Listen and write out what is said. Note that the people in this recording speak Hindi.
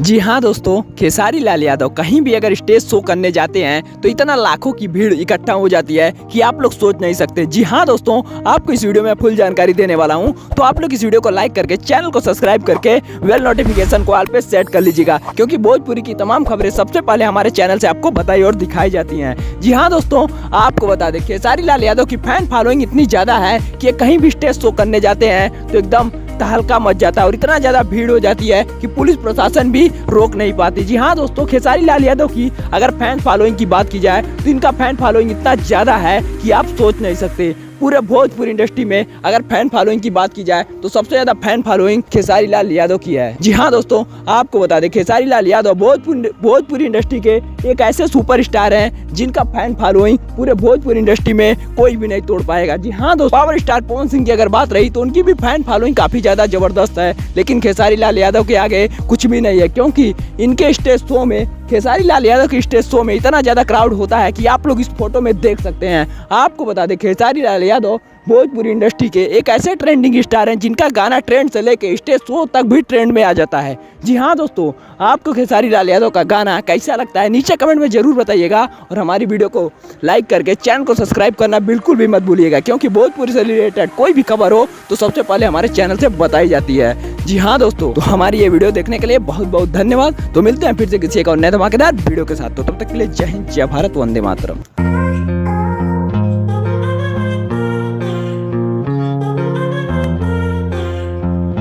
जी हाँ दोस्तों, खेसारी लाल यादव कहीं भी अगर स्टेज शो करने जाते हैं तो इतना लाखों की भीड़ इकट्ठा हो जाती है कि आप लोग सोच नहीं सकते। जी हाँ दोस्तों, आपको इस वीडियो में फुल जानकारी देने वाला हूँ, तो आप लोग इस वीडियो को लाइक करके चैनल को सब्सक्राइब करके बेल नोटिफिकेशन को ऑल पे सेट कर लीजिएगा, क्योंकि भोजपुरी की तमाम खबरें सबसे पहले हमारे चैनल से आपको बताई और दिखाई जाती हैं। जी हाँ दोस्तों, आपको बता दें खेसारी लाल यादव की फैन फॉलोइंग इतनी ज्यादा है कि कहीं भी स्टेज शो करने जाते हैं तो एकदम तहलका मच जाता है और इतना ज्यादा भीड़ हो जाती है कि पुलिस प्रशासन भी रोक नहीं पाती। जी हाँ दोस्तों, खेसारी लाल यादव की अगर फैन फॉलोइंग की बात की जाए तो इनका फैन फॉलोइंग इतना ज्यादा है कि आप सोच नहीं सकते। पूरे भोजपुरी इंडस्ट्री में अगर फैन फॉलोइंग की बात की जाए तो सबसे ज्यादा फैन फॉलोइंग खेसारी लाल यादव की है। जी हाँ दोस्तों, आपको बता दें खेसारी लाल यादव भोजपुरी इंडस्ट्री के एक ऐसे सुपरस्टार हैं जिनका फैन फॉलोइंग पूरे भोजपुरी इंडस्ट्री में कोई भी नहीं तोड़ पाएगा। जी हाँ दोस्तों, पावर स्टार पवन सिंह की अगर बात रही तो उनकी भी फैन फॉलोइंग काफी ज्यादा जबरदस्त है, लेकिन खेसारी लाल यादव के आगे कुछ भी नहीं है, क्योंकि इनके स्टेज शो में खेसारी लाल यादव के स्टेज शो में इतना ज्यादा क्राउड होता है कि आप लोग इस फोटो में देख सकते हैं। आपको बता दें खेसारी लाल यादव भोजपुरी इंडस्ट्री के एक ऐसे ट्रेंडिंग स्टार हैं जिनका गाना ट्रेंड से लेके स्टेज शो तक भी ट्रेंड में आ जाता है। जी हाँ दोस्तों, आपको खेसारी लाल यादव का गाना कैसा लगता है नीचे कमेंट में जरूर बताइएगा, और हमारी वीडियो को लाइक करके चैनल को सब्सक्राइब करना बिल्कुल भी मत भूलिएगा, क्योंकि भोजपुरी से रिलेटेड कोई भी खबर हो तो सबसे पहले हमारे चैनल से बताई जाती है। जी हाँ दोस्तों, तो हमारी ये वीडियो देखने के लिए बहुत बहुत धन्यवाद। तो मिलते हैं फिर से किसी एक और नए धमाकेदार वीडियो के साथ, तो तब तक के लिए जय हिंद, जय भारत, वंदे मातरम।